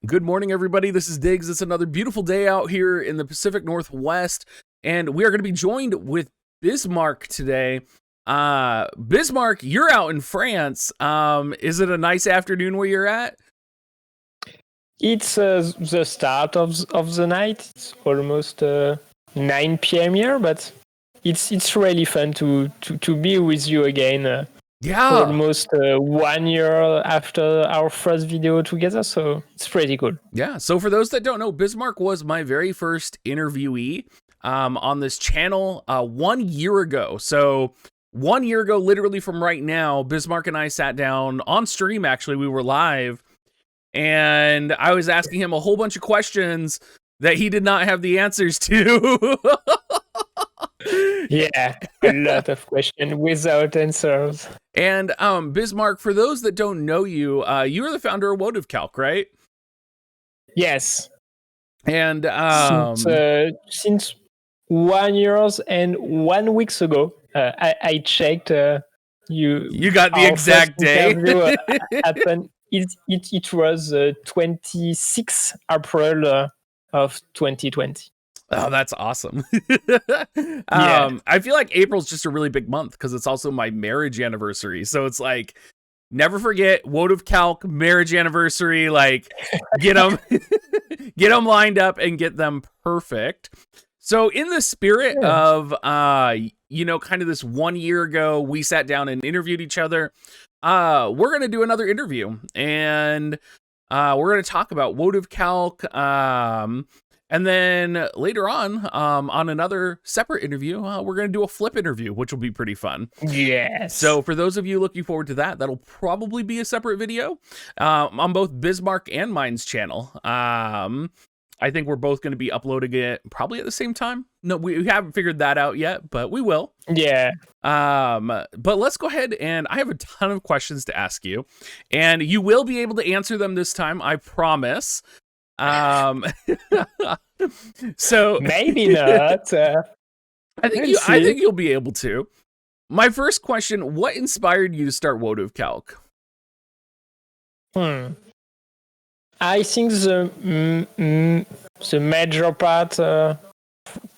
Good morning, everybody. This is Diggs. It's another beautiful day out here in the Pacific Northwest, and we are going to be joined with Bismarck today. Bismarck, you're out in France. Is it a nice afternoon where you're at? It's the start of the night. It's almost 9 p.m. here, but it's really fun to be with you again. Almost 1 year after our first video together, so it's pretty cool. Yeah, so for those that don't know, Bismarck was my very first interviewee on this channel 1 year ago. So 1 year ago, literally from right now, Bismarck and I sat down on stream. Actually, we were live, and I was asking him a whole bunch of questions that he did not have the answers to. Yeah, a lot of questions without answers. And Bismarck, for those that don't know you, you are the founder of WOTOFcalc, right? Yes. And since 1 year and 1 week ago, I checked. You got the exact day. Happened. It was 26 April of 2020. Oh, that's awesome. I feel like April's just a really big month because it's also my marriage anniversary. So it's like, never forget WOTOFcalc marriage anniversary. Like, get them, get them lined up and get them perfect. So in the spirit of, kind of this 1 year ago, we sat down and interviewed each other. We're going to do another interview, and we're going to talk about WOTOFcalc. And then later on another separate interview, we're going to do a flip interview, which will be pretty fun. Yes. So for those of you looking forward to that, that'll probably be a separate video on both Bismarck and mine's channel. I think we're both going to be uploading it probably at the same time. No, we haven't figured that out yet, but we will. Yeah. But let's go ahead, and I have a ton of questions to ask you, and you will be able to answer them this time, I promise. So maybe not. I think you'll be able to. My first question: what inspired you to start WOTOFcalc? I think the major part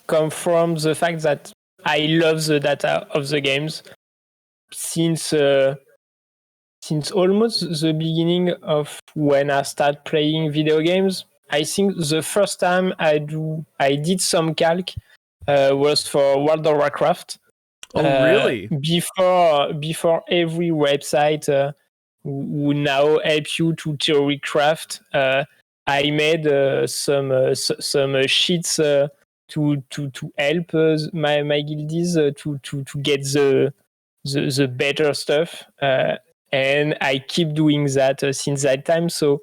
come from the fact that I love the data of the games since almost the beginning of when I start playing video games. I think the first time I did some calc was for World of Warcraft. Oh, really? Before every website who now help you to theory craft, I made some sheets to help my guildies to get the better stuff. And I keep doing that since that time. So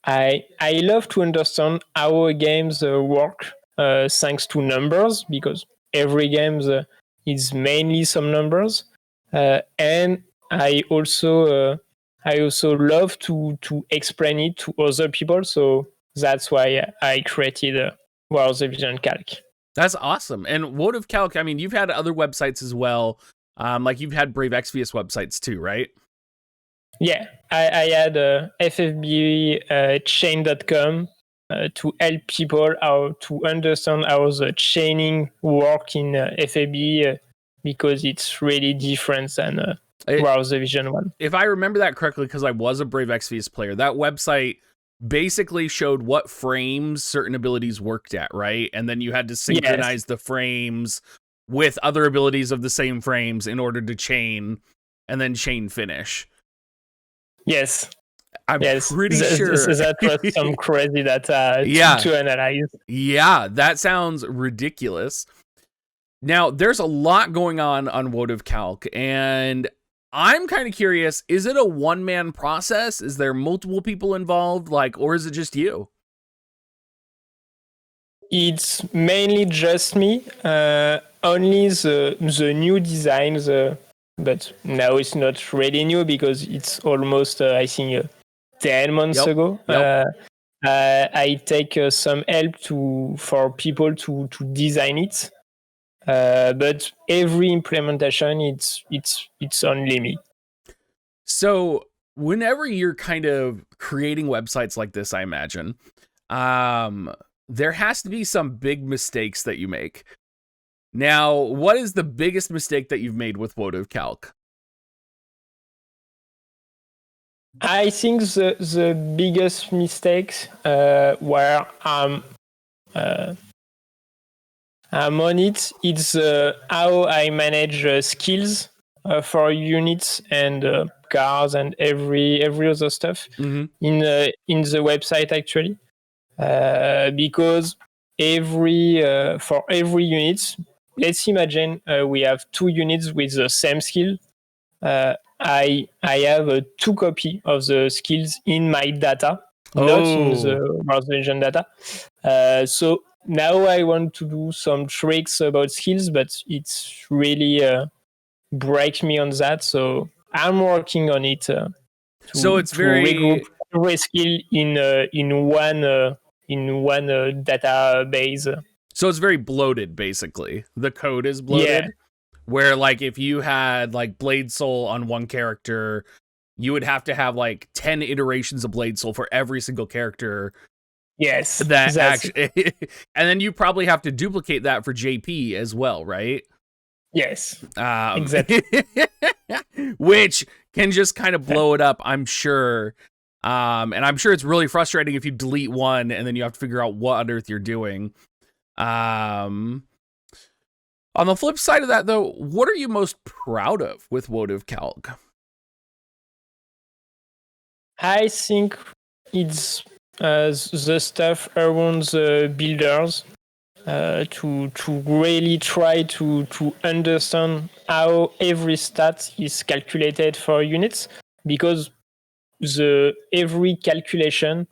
I love to understand how games work thanks to numbers, because every game is mainly some numbers. And I also love to explain it to other people. So that's why I created World of Vision Calc. That's awesome. And WOTOFcalc, I mean, you've had other websites as well. Like you've had Brave Exvius websites too, right? Yeah, I had FFB chain.com to help people how to understand how the chaining work in FFB because it's really different than Browser Vision 1. If I remember that correctly, because I was a Brave Exvius player, that website basically showed what frames certain abilities worked at, right? And then you had to synchronize the frames with other abilities of the same frames in order to chain and then chain finish. Yes. I'm pretty sure that was some crazy data to analyze. Yeah, that sounds ridiculous. Now, there's a lot going on WOTOFcalc, and I'm kind of curious, is it a one-man process? Is there multiple people involved, or is it just you? It's mainly just me. Only the new designs, but now it's not really new because it's almost, I think, 10 months ago. I take some help for people to design it. But every implementation, it's only me. So whenever you're kind of creating websites like this, I imagine, there has to be some big mistakes that you make. Now, what is the biggest mistake that you've made with Votive Calc? I think the biggest mistakes where I'm on it, it's how I manage skills for units and cars and every other stuff in the website actually, because for every unit, let's imagine we have 2 units with the same skill. I have 2 copies of the skills in my data, not in the Mars Legend data. So now I want to do some tricks about skills, but it's really breaks me on that. So I'm working on it. So it's very regroup every skill in one database. So it's very bloated, basically. The code is bloated. Yeah. Where, like, if you had, like, Blade Soul on one character, you would have to have, like, 10 iterations of Blade Soul for every single character. Yes. That actually, and then you probably have to duplicate that for JP as well, right? Yes. Exactly. Which can just kind of blow it up, I'm sure. And I'm sure it's really frustrating if you delete one and then you have to figure out what on earth you're doing. On the flip side of that, though, what are you most proud of with Votive Calc? I think it's the stuff around the builders, to really try to understand how every stat is calculated for units, because every calculation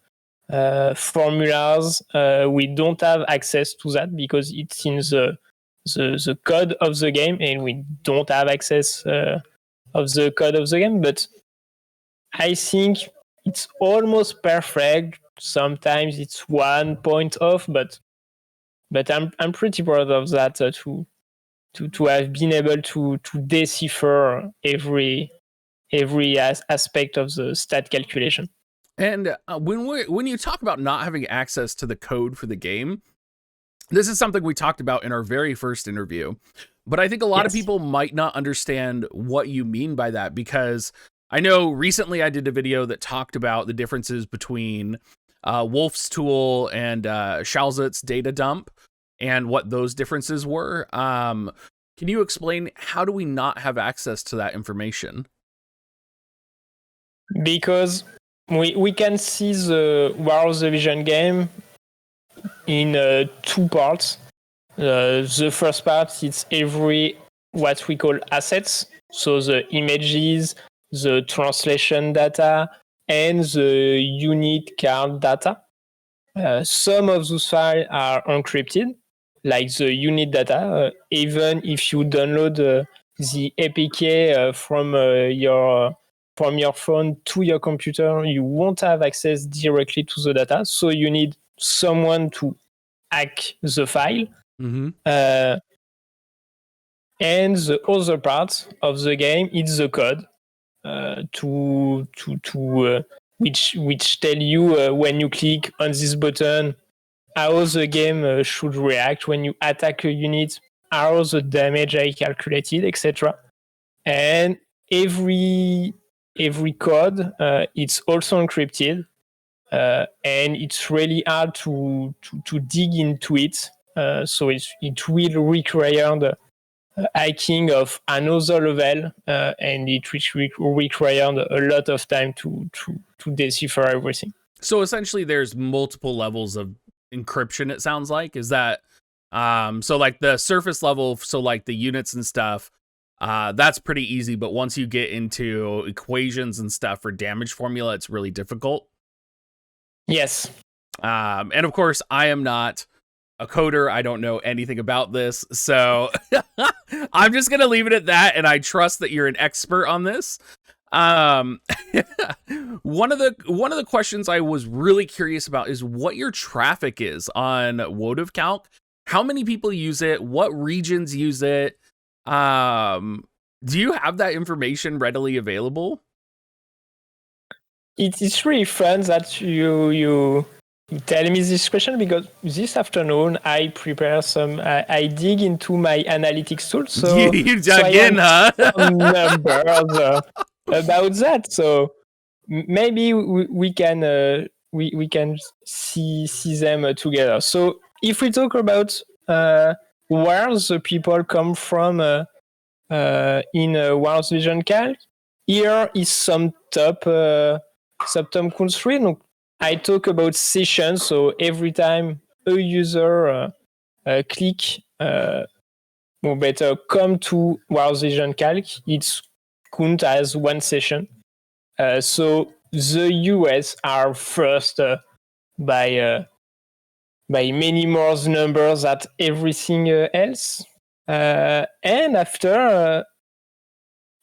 formulas, we don't have access to that because it's in the code of the game, and we don't have access of the code of the game. But I think it's almost perfect. Sometimes it's 1 point off, but I'm pretty proud of that, to have been able to decipher every aspect of the stat calculation. And when you talk about not having access to the code for the game, this is something we talked about in our very first interview, but I think a lot of people might not understand what you mean by that, because I know recently I did a video that talked about the differences between Wolf's tool and Shalzut's data dump and what those differences were. Can you explain, how do we not have access to that information? Because we can see the War of the Vision game in 2 parts. The first part is what we call assets, so the images, the translation data, and the unit card data. Some of those files are encrypted, like the unit data. Even if you download the APK from your phone to your computer, you won't have access directly to the data. So you need someone to hack the file. Mm-hmm. And the other part of the game is the code, which tell you when you click on this button, how the game should react when you attack a unit, how the damage I calculated, etc. And every code, it's also encrypted, and it's really hard to dig into it. So it will require the hacking of another level, and it required a lot of time to decipher everything. So essentially, there's multiple levels of encryption, it sounds like. Is that so like the surface level, so like the units and stuff, that's pretty easy, but once you get into equations and stuff for damage formula, it's really difficult? Yes. And of course, I am not a coder. I don't know anything about this, so I'm just gonna leave it at that, and I trust that you're an expert on this. One of the questions I was really curious about is what your traffic is on Votive Calc. How many people use it? What regions use it? Do you have that information readily available? it's really fun that you tell me this question, because this afternoon I prepare I dig into my analytics tool. So you so dug in, huh? some numbers about that. So maybe we can we can see them together. So if we talk about where the people come from in Wars Vision Calc, here is some top country. Donc, I talk about sessions. So every time a user click or better come to Wars Vision Calc, it's count as one session. So the US are first by many more numbers than everything else. And after,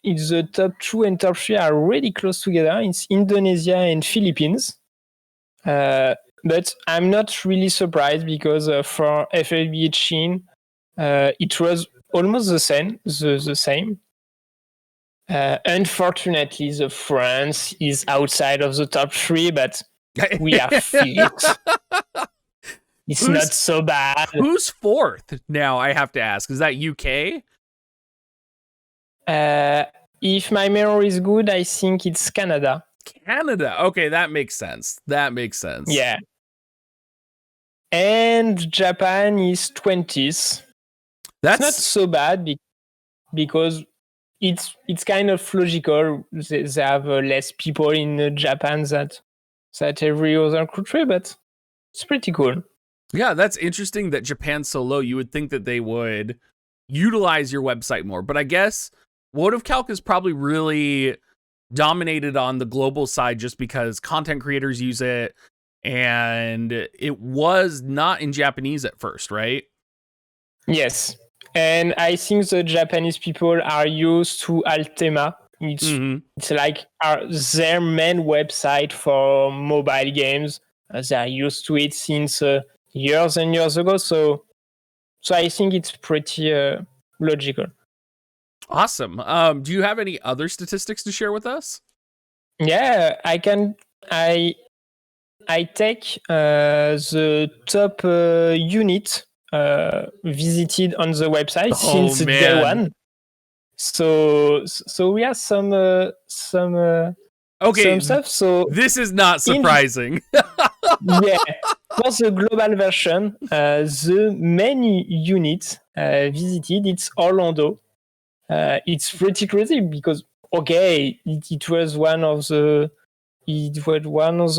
it's the top 2 and top 3 are really close together. It's Indonesia and Philippines. But I'm not really surprised, because for FFBA Chin, it was almost the same. The same. Unfortunately, the France is outside of the top 3, but we are fifth. It's not so bad. Who's fourth now? I have to ask. Is that UK? If my memory is good, I think it's Canada. Canada. Okay, that makes sense. Yeah. And Japan is 20th. That's not so bad, because it's kind of logical. They have less people in Japan than every other country, but it's pretty cool. Yeah, that's interesting that Japan's so low. You would think that they would utilize your website more, but I guess World of Calc is probably really dominated on the global side just because content creators use it, and it was not in Japanese at first, right? Yes. And I think the Japanese people are used to Altema. It's like their main website for mobile games. They are used to it since years and years ago. So I think it's pretty logical. Awesome. Do you have any other statistics to share with us? Yeah, I can. I take the top unit visited on the website since day one. So we have some okay, some stuff. So this is not surprising. Yeah, for the global version, the main unit visited, it's Orlando. It's pretty crazy because it was one of the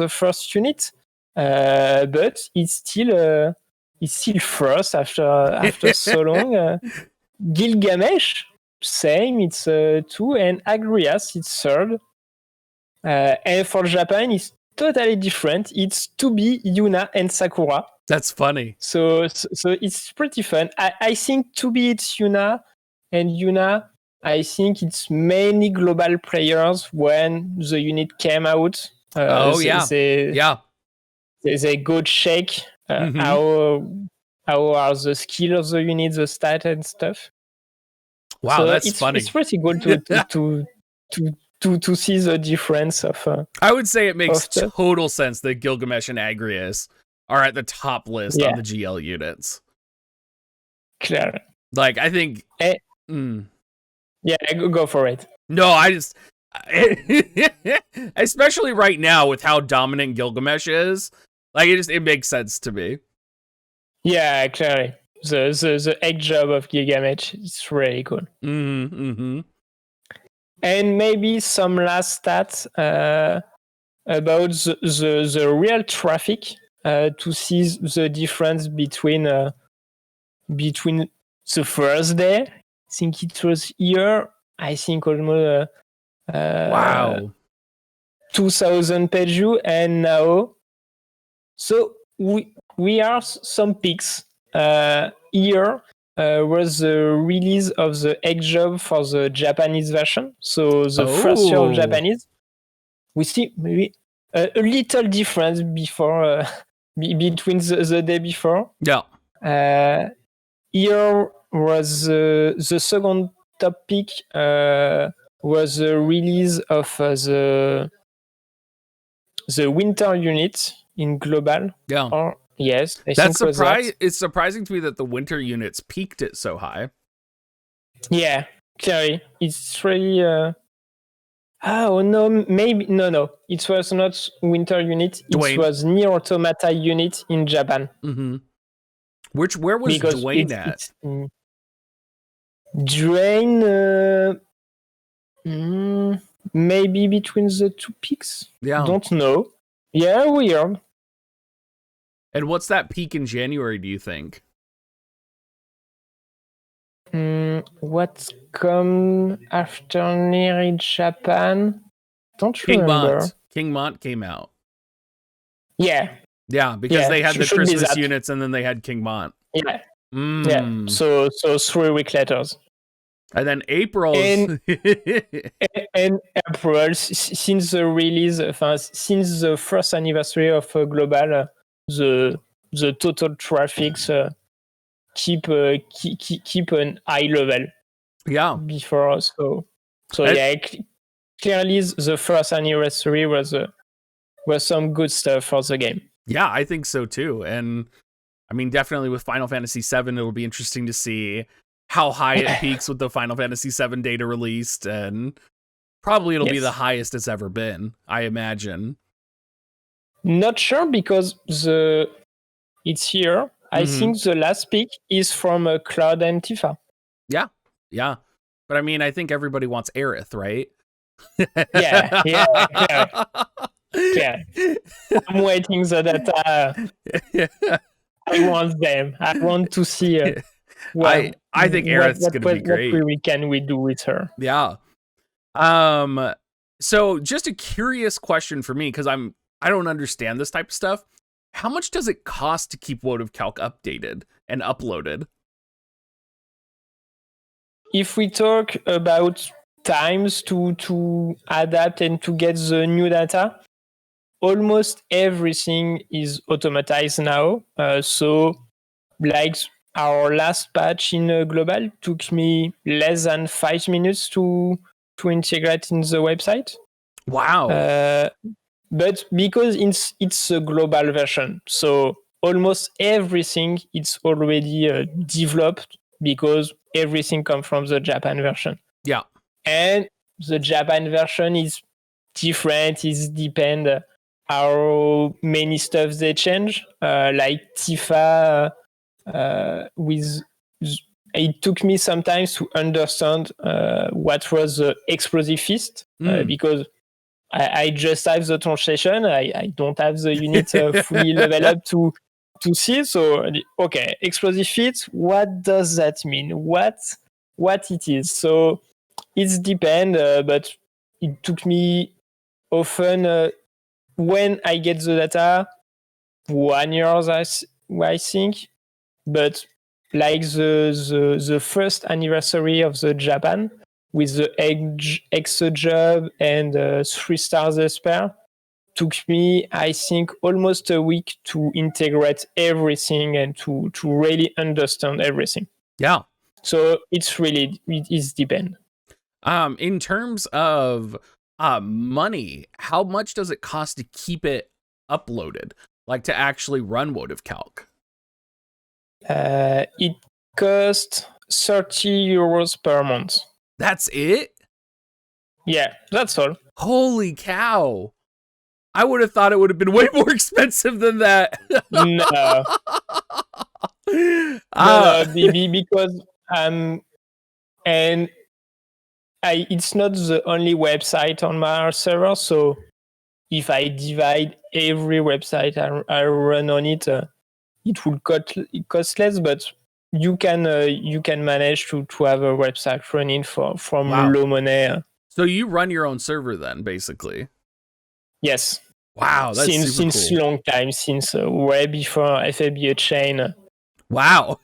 first units, but it's still first after so long. Gilgamesh, same, it's 2, and Agrias, it's 3rd. And for Japan, it's totally different. It's 2B, Yuna, and Sakura. That's funny. So it's pretty fun. I think 2B, it's Yuna, and Yuna, I think it's mainly global players when the unit came out. They go check how are the skills of the unit, the stat and stuff. Wow, so that's funny. It's pretty good to see the difference of. I would say it makes total sense that Gilgamesh and Agrias are at the top list on the GL units. Clear. Like, I think. Yeah, go for it. No, I just. Especially right now with how dominant Gilgamesh is, like it makes sense to me. Yeah, clearly. The egg job of Gilgamesh is really cool. And maybe some last stats about the real traffic to see the difference between the first day. I think it was here. I think almost 2,000 page view, and now. So we are some peaks. Here was the release of the egg job for the Japanese version. So the first year of Japanese, we see maybe a little difference before between the day before. Yeah. Here was the second top peak was the release of the winter unit in global. Yeah. Or yes, That's it's surprising to me that the winter units peaked it so high. Yeah, clearly. It's really oh no, maybe no. It was not winter unit. Dwayne. It was Nier Automata unit in Japan. Mm-hmm. Where was Dwayne at? Dwayne, maybe between the two peaks. Yeah. Don't know. Yeah, weird. And what's that peak in January, do you think? What come after Nier in Japan? Don't remember. King Mont came out. Yeah. Yeah, because they had the Christmas units and then they had King Mont. Yeah. Yeah. So 3 weeks later. And then April. And April, since the release, since the first anniversary of Global, the total traffic keep an high level. Yeah. Before us. So yeah, clearly the first anniversary was some good stuff for the game. Yeah, I think so too. And I mean, definitely with Final Fantasy VII, it'll be interesting to see how high it peaks with the Final Fantasy VII data released, and probably it'll be the highest it's ever been, I imagine. Not sure because it's here. I think the last peak is from Cloud and Tifa. Yeah. But I mean, I think everybody wants Aerith, right? Yeah. I'm waiting the data. I want them. I want to see her. I think Aerith's going to be great. What can we do with her? Yeah. So just a curious question for me, because I don't understand this type of stuff. How much does it cost to keep Woad of Calc updated and uploaded? If we talk about times to adapt and to get the new data, almost everything is automatized now. So like our last patch in Global took me less than 5 minutes to integrate in the website. Wow. But because it's a global version, so almost everything is already developed because everything comes from the Japan version. Yeah. And the Japan version is different. It depends how many stuff they change. Like Tifa, it took me some time to understand what was the Explosive Fist because I just have the translation. I don't have the unit fully level up to see. So okay, Explosive Fist. What does that mean? What it is? So it depends, but it took me often when I get the data 1 year, I think. But like the first anniversary of the Japan with the Exojob and 3 stars spare took me, I think, almost a week to integrate everything and to really understand everything. Yeah. So it is depend. In terms of money, how much does it cost to keep it uploaded? Like to actually run Woad of Calc? It costs 30 euros per month. That's it? Yeah, that's all. Holy cow. I would have thought it would have been way more expensive than that. No. Because and it's not the only website on my server, so if I divide every website I run on it, it will cost less, but you can manage to have a website running from low money. So you run your own server then, basically? Yes. Wow, that's since cool. long time, since way before FABA chain. Wow.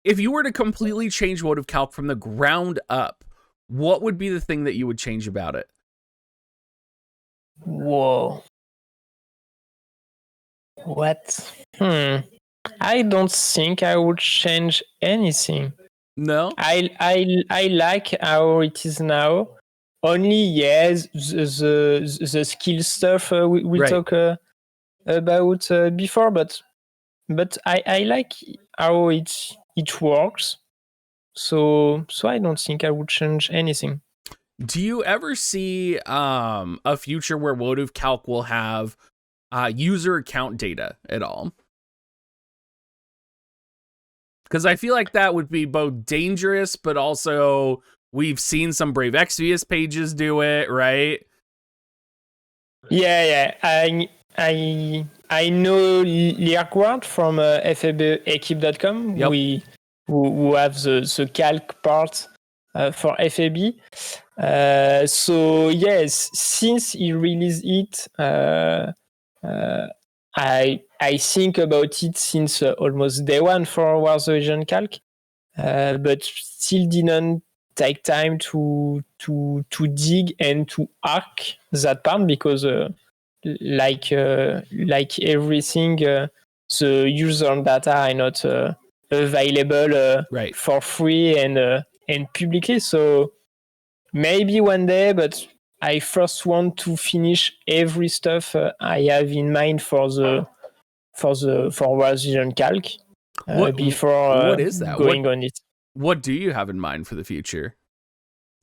If you were to completely change Woad of Calc from the ground up, what would be the thing that you would change about it? Whoa. What? I don't think I would change anything. No? I like how it is now. only yes, the skill stuff we Right. talk about before, but I like how it works. So I don't think I would change anything. Do you ever see a future where Votive Calc will have user account data at all? Because I feel like that would be both dangerous, but also we've seen some Brave Exvius pages do it, right? Yeah. I know Liaquart from FABequipe.com. Yep. Who have the calc part for FAB. So yes, since he released it, I think about it since almost day one for War the Vision Calc, but still didn't take time to dig and to hack that part because like everything, the user data are not available Right. for free and publicly. So maybe one day, but I first want to finish every stuff I have in mind for Vision Calc before what is that? going on it. What do you have in mind for the future?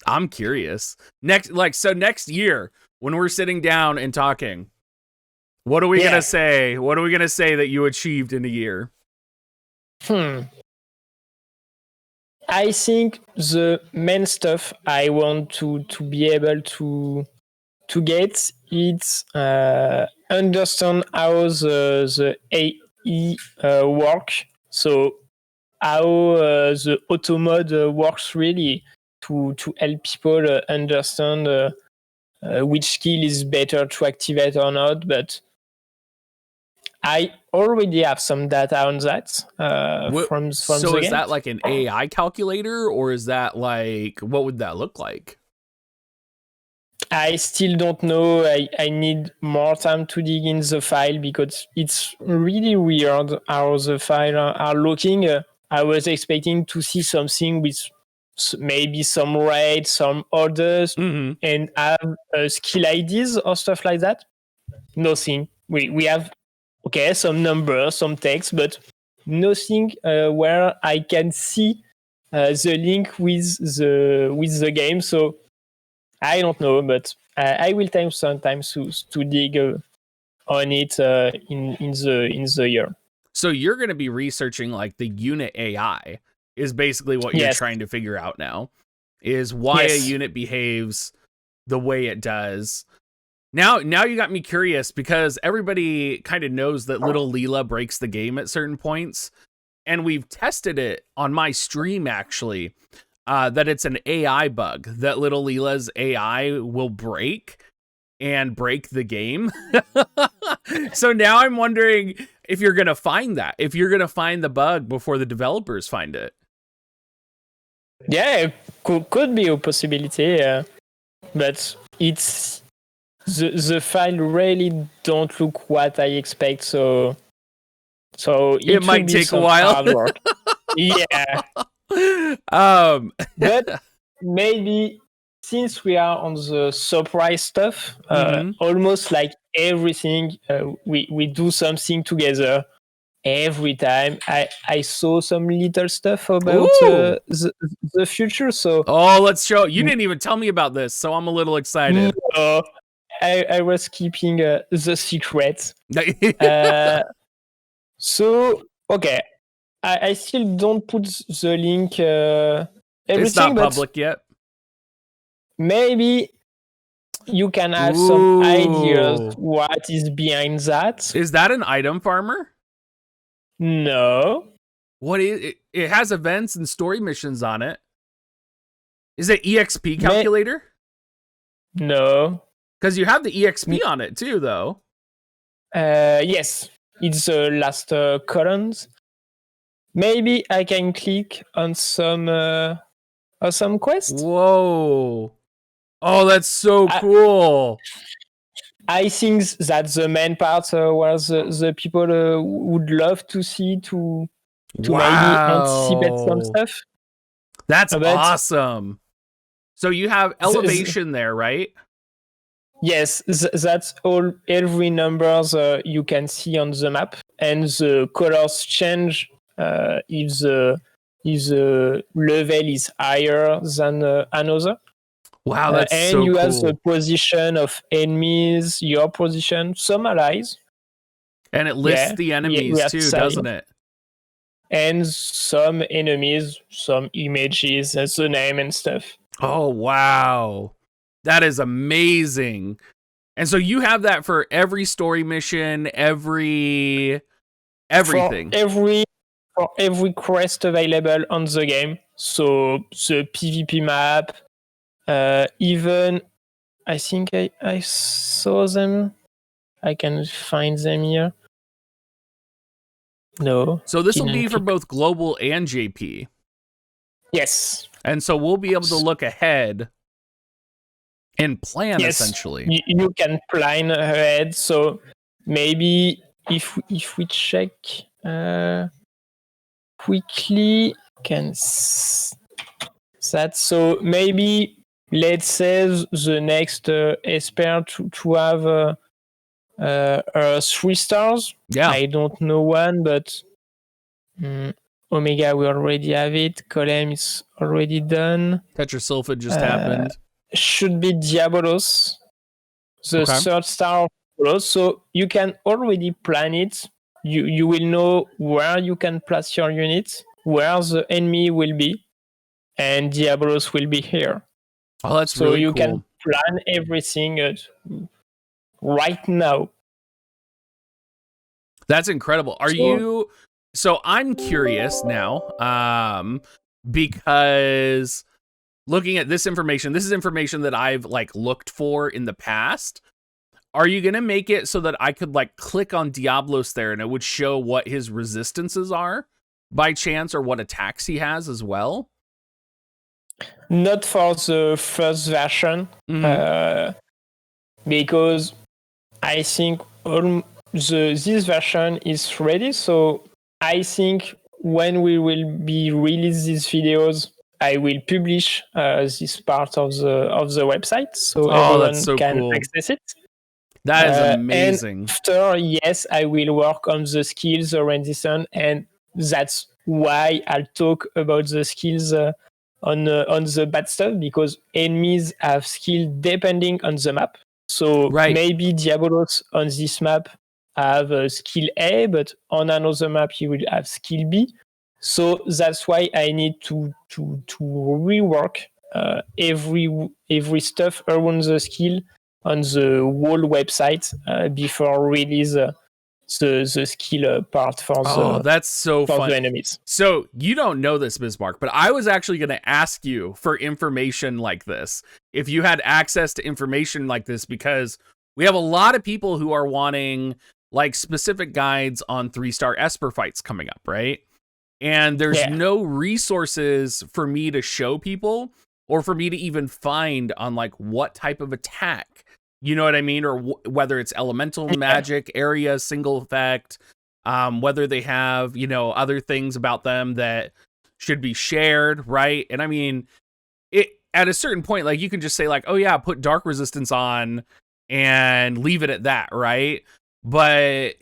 I'm curious. Next year when we're sitting down and talking, what are we gonna say? What are we gonna say that you achieved in a year? I think the main stuff I want to be able to get is understand how the AE work. So how the auto mode works really to help people understand which skill is better to activate or not. But I already have some data on that from so the is game. that like an AI calculator, or is that like, what would that look like? I still don't know. I need more time to dig in the file because it's really weird how the file are looking. I was expecting to see something with maybe some rates, some orders, and have skill IDs or stuff like that. Nothing. We have some numbers, some text, but nothing where I can see the link with the game. So I don't know, but I will take some time to dig on it in the year. So you're going to be researching like the unit AI is basically what you're trying to figure out now, is why a unit behaves the way it does. Now you got me curious because everybody kind of knows that Little Leela breaks the game at certain points, and we've tested it on my stream actually. That it's an AI bug that Little Leela's AI will break and break the game. So now I'm wondering if you're going to find that, if you're going to find the bug before the developers find it. Yeah, could be a possibility, but it's the file really don't look what I expect, so it might take a while. Hard work. Yeah. But maybe since we are on the surprise stuff, almost like everything, we do something together every time. I saw some little stuff about the future. So let's show. You didn't even tell me about this, so I'm a little excited. No, I was keeping the secret. So okay, I still don't put the link. It's not public yet. Maybe you can have some ideas what is behind that. Is that an item farmer? No. What is it? It has events and story missions on it. Is it EXP calculator? No. Because you have the EXP on it too, though. Yes. It's the last columns. Maybe I can click on some quest. Whoa. Oh, that's so cool. I think that's the main part where the people would love to see to maybe anticipate some stuff. That's awesome. So you have elevation there, right? Yes, that's all. Every numbers you can see on the map, and the colors change if the level is higher than another. Wow, that's and so you cool. have the position of enemies, your position, some allies, and it lists the enemies too, doesn't it? And some enemies, some images, and the name and stuff. Oh wow, that is amazing. And so you have that for every story mission, everything. For every quest available on the game. So the PvP map, even I think I saw them. I can find them here. No. So this will be for both global and JP. Yes. And so we'll be able to look ahead and plan, essentially. You can plan ahead. So maybe if we check quickly, can that. So maybe let's say the next Esper to have 3 stars. Yeah. I don't know one, but Omega we already have it. Golem is already done. Tetrasulfid just happened. Should be Diabolos, the 3rd star of Diabolos. So you can already plan it. You will know where you can place your units, where the enemy will be, and Diabolos will be here. Oh, that's really cool. So you can plan everything right now. That's incredible. So I'm curious now, because looking at this is information that I've looked for in the past. Are you going to make it so that I could click on Diabolos there and it would show what his resistances are by chance, or what attacks he has as well? Not for the first version, because I think this version is ready. So I think when we will be release these videos, I will publish this part of the website, so everyone can access it. That is amazing. And after, yes, I will work on the skills, the resistance, and that's why I'll talk about the skills on the bad stuff, because enemies have skill depending on the map. So maybe Diabolos on this map have skill A, but on another map he will have skill B. So that's why I need to rework every stuff around the skill on the whole website before release the skill part for that's so fun. The enemies. So you don't know this, Bismarck, but I was actually going to ask you for information like this, if you had access to information like this, because we have a lot of people who are wanting specific guides on 3-star Esper fights coming up, right? And there's no resources for me to show people, or for me to even find on what type of attack, you know what I mean? Or whether it's elemental magic, area, single effect, whether they have, other things about them that should be shared, right? And I mean, at a certain point, you can just say oh yeah, put dark resistance on and leave it at that, right? But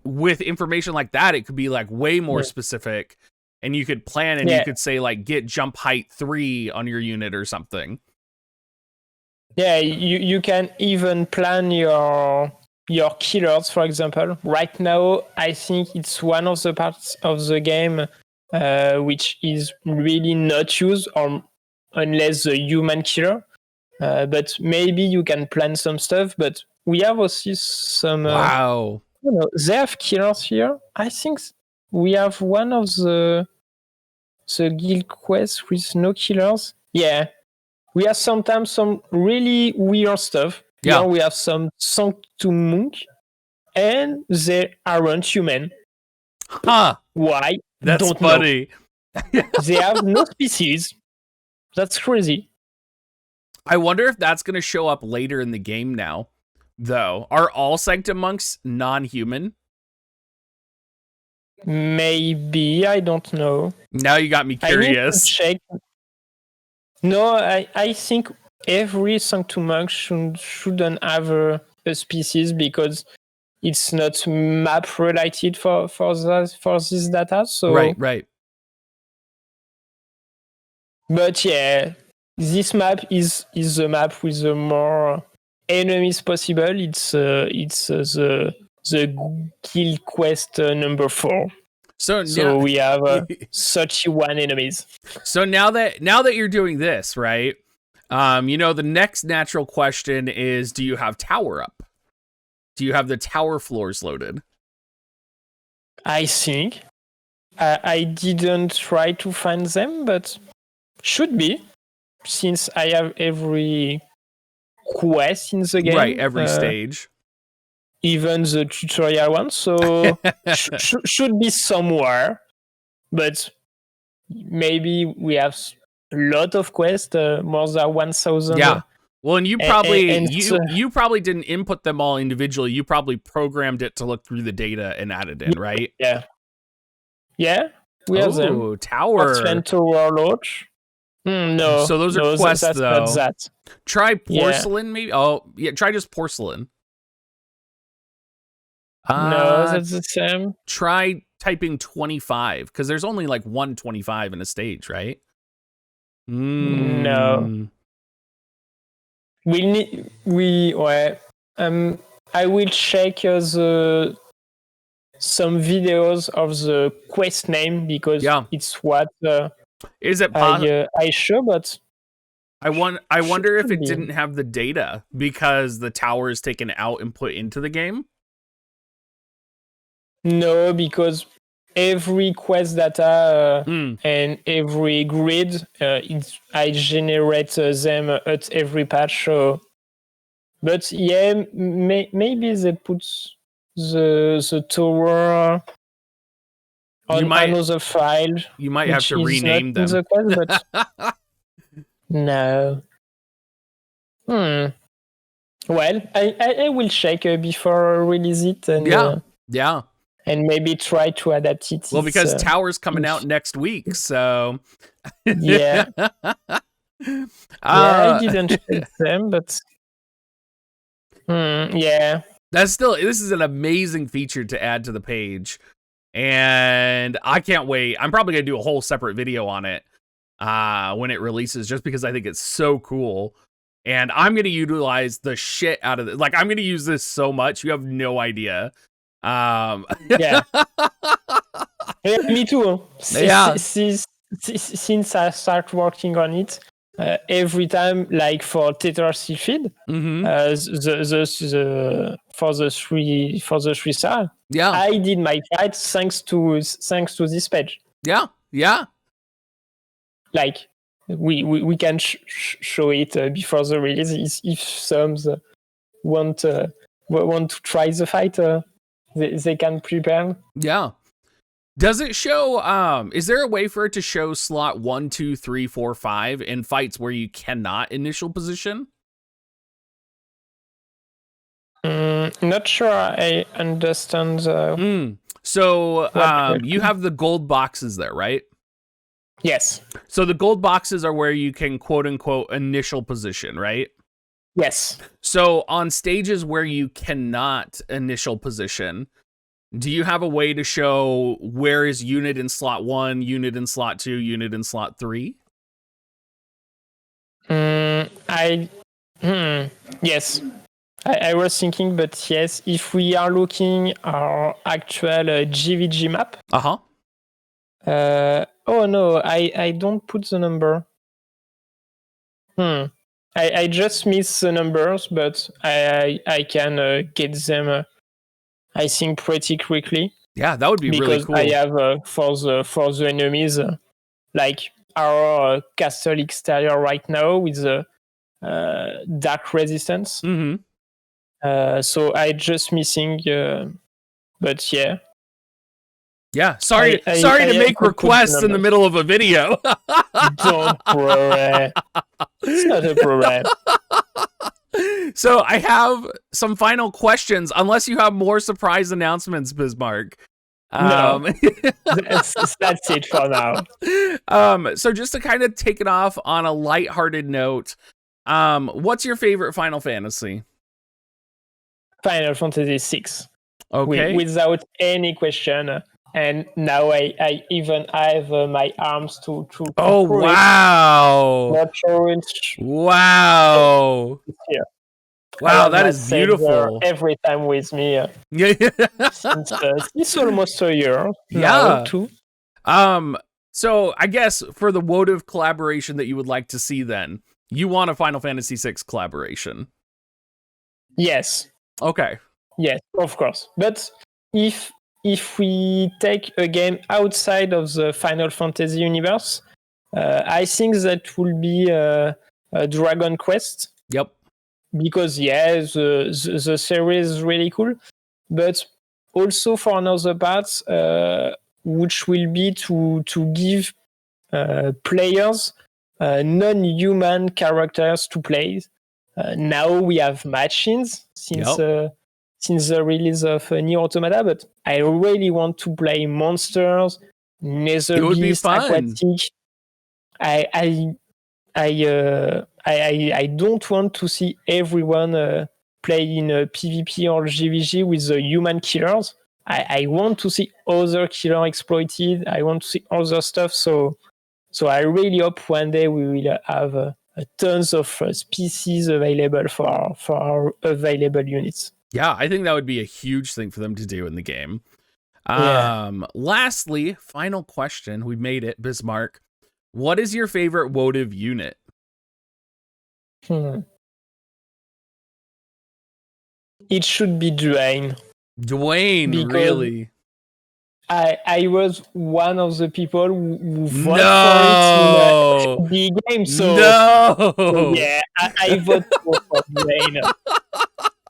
with information like that, it could be way more specific, and you could plan, and you could say get jump height 3 on your unit or something. Yeah, you can even plan your killers, for example. Right now, I think it's one of the parts of the game which is really not used, or unless the human killer. But maybe you can plan some stuff. But we have also some. Wow. They have killers here. I think we have one of the guild quests with no killers. Yeah. We have sometimes some really weird stuff. Yeah. Here we have some Sanctum Monk, and they aren't human. Huh. Why? That's Don't funny. They have no species. That's crazy. I wonder if that's going to show up later in the game now, though. Are all Sanctum Monks non-human? Maybe. I don't know. Now you got me curious. I need to check. No, I think every Sanctum Monk shouldn't have a species because it's not map related for this data. So Right. But yeah, this map is the map with the more enemies possible. It's the guild quest number 4. So we have 31 enemies. So now that you're doing this, right? The next natural question is, do you have tower up? Do you have the tower floors loaded? I think I didn't try to find them, but should be, since I have every quest in the game. Right, every stage. Even the tutorial one, so should be somewhere, but maybe we have a lot of quests, more than 1,000. Yeah. Well, and you probably you probably didn't input them all individually. You probably programmed it to look through the data and add it in, right? Yeah. We have them. Tower. Tower Lodge. No. So those are quests, that's though. Not that. Try porcelain, maybe. Oh, yeah. Try just porcelain. No, that's the same. Try typing 25, because there's only like 125 in a stage, right? No. I will check some videos of the quest name, because it's what is it I show, but I wonder if it didn't have the data because the tower is taken out and put into the game. No, because every quest data and every grid, I generate them at every patch. So, but yeah, maybe they put the tower on another file. You might have to rename them. The quest, but no. Well, I will check before release it, and yeah. And maybe try to adapt it. Well, because Tower's coming out next week, so yeah. I didn't check them, but yeah. This is an amazing feature to add to the page, and I can't wait. I'm probably gonna do a whole separate video on it when it releases, just because I think it's so cool. And I'm gonna utilize the shit out of it. Like, I'm gonna use this so much, you have no idea. Yeah, me too. Since I start working on it, every time, like for Tetrarchy feed, for the three star, I did my fight thanks to this page. Yeah. Like we can show it before the release if some want to try the fight. They can prepare. Yeah. Does it show, is there a way for it to show slot 1, 2, 3, 4, 5 in fights where you cannot initial position? Not sure I understand. So you have the gold boxes there, right? Yes. So the gold boxes are where you can quote unquote initial position, right? Yes. So on stages where you cannot initial position, do you have a way to show where is unit in slot 1, unit in slot 2, unit in slot 3? Yes. I was thinking, but yes, if we are looking our actual GVG map. Oh no, I don't put the number. I just miss the numbers, but I can get them, I think, pretty quickly. Yeah, that would be really cool. Because I have for the enemies, like our castle exterior right now with the dark resistance. So I just missing, but yeah. Yeah, sorry to make requests in the middle of a video. Don't worry. It's not a problem. So I have some final questions, unless you have more surprise announcements, Bismarck. No, that's it for now. So just to kind of take it off on a lighthearted note, what's your favorite Final Fantasy? Final Fantasy VI. Okay. Without any question. And now I even have my arms to oh, prove wow. Not sure wow. Yeah. Wow, that is beautiful. Every time with me. Since almost a year. Yeah. Now, too. So I guess for the Wotive collaboration that you would like to see, then you want a Final Fantasy VI collaboration. Yes. Okay. Yes, of course. But if we take a game outside of the Final Fantasy universe, I think that will be Dragon Quest. Yep. Because the series is really cool, but also for another part, which will be to give players non-human characters to play. Now we have machines since the release of Nier Automata, but I really want to play monsters, nether beasts, aquatic. I don't want to see everyone play in a PvP or GVG with the human killers. I want to see other killer exploited. I want to see other stuff. So I really hope one day we will have tons of species available for our available units. Yeah, I think that would be a huge thing for them to do in the game. Lastly, final question. We made it, Bismarck. What is your favorite Wotive unit? It should be Dwayne. Dwayne, really? I was one of the people who voted for it in the game. So yeah, I vote for Dwayne.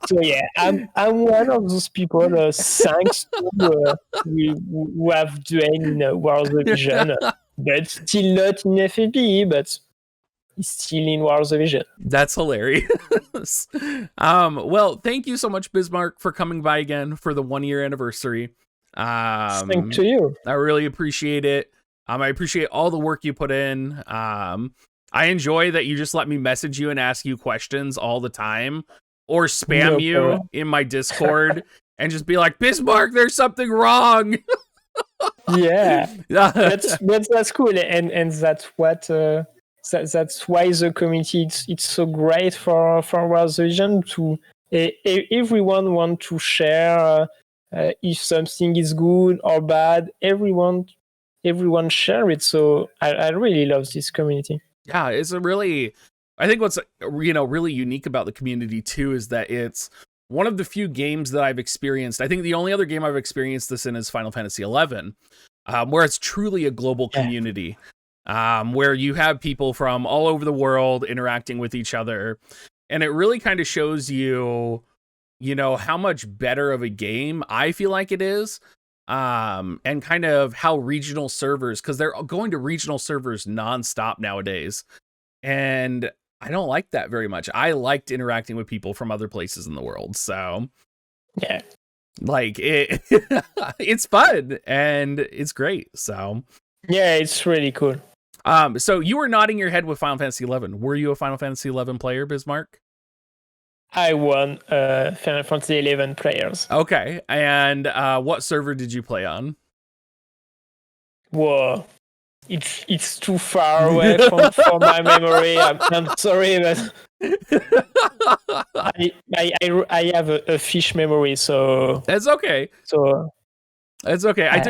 So yeah, I'm one of those people. Thanks to who have Dwayne in World Vision, but still not in FAP, but still in World Vision. That's hilarious. Well, thank you so much, Bismarck, for coming by again for the 1-year anniversary. Thank to you. I really appreciate it. I appreciate all the work you put in. I enjoy that you just let me message you and ask you questions all the time, or spam you in my Discord and just be like, Bismarck, there's something wrong. Yeah, that's cool, and that's what that's why the community it's so great for World Vision. To everyone want to share if something is good or bad. Everyone share it. So I really love this community. Yeah, it's a really, I think what's really unique about the community too is that it's one of the few games that I've experienced. I think the only other game I've experienced this in is Final Fantasy XI, where it's truly a global community, where you have people from all over the world interacting with each other, and it really kind of shows you, how much better of a game I feel like it is, and kind of how regional servers, because they're going to regional servers nonstop nowadays, and I don't like that very much. I liked interacting with people from other places in the world. So yeah, like it, it's fun and it's great. So yeah, it's really cool. So you were nodding your head with Final Fantasy XI. Were you a Final Fantasy XI player, Bismarck? I won Final Fantasy XI players. Okay. And what server did you play on? Whoa. It's too far away from my memory. I'm sorry, but I have a fish memory, so that's okay. So it's okay. I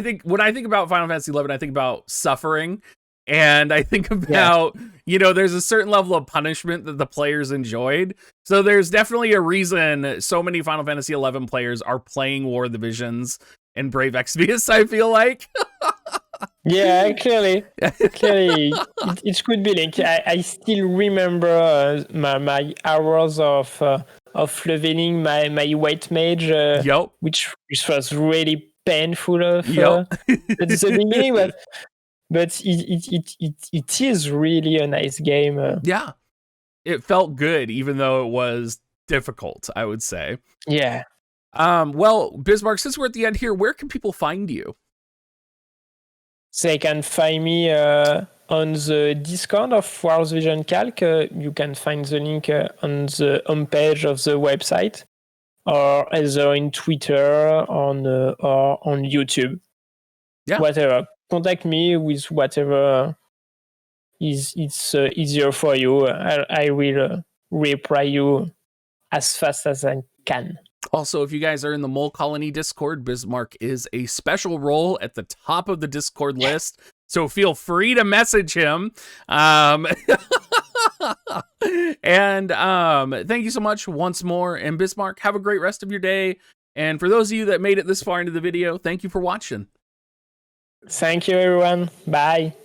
think when I think about Final Fantasy XI, I think about suffering, and I think about there's a certain level of punishment that the players enjoyed. So there's definitely a reason so many Final Fantasy XI players are playing War of the Visions and Brave Exvius, I feel like. Yeah, clearly, it could be linked. I still remember my hours of leveling my white mage, which was really painful at the beginning, but it is really a nice game. Yeah, it felt good, even though it was difficult, I would say. Yeah. Well, Bismarck, since we're at the end here, where can people find you? They can find me on the Discord of World Vision Calc. You can find the link on the homepage of the website, or either in Twitter or on YouTube. Yeah. Whatever. Contact me with whatever it's easier for you. I will reply you as fast as I can. Also, if you guys are in the Mole Colony Discord, Bismarck is a special role at the top of the Discord list, so feel free to message him. And thank you so much once more. And Bismarck, have a great rest of your day. And for those of you that made it this far into the video, thank you for watching. Thank you, everyone. Bye.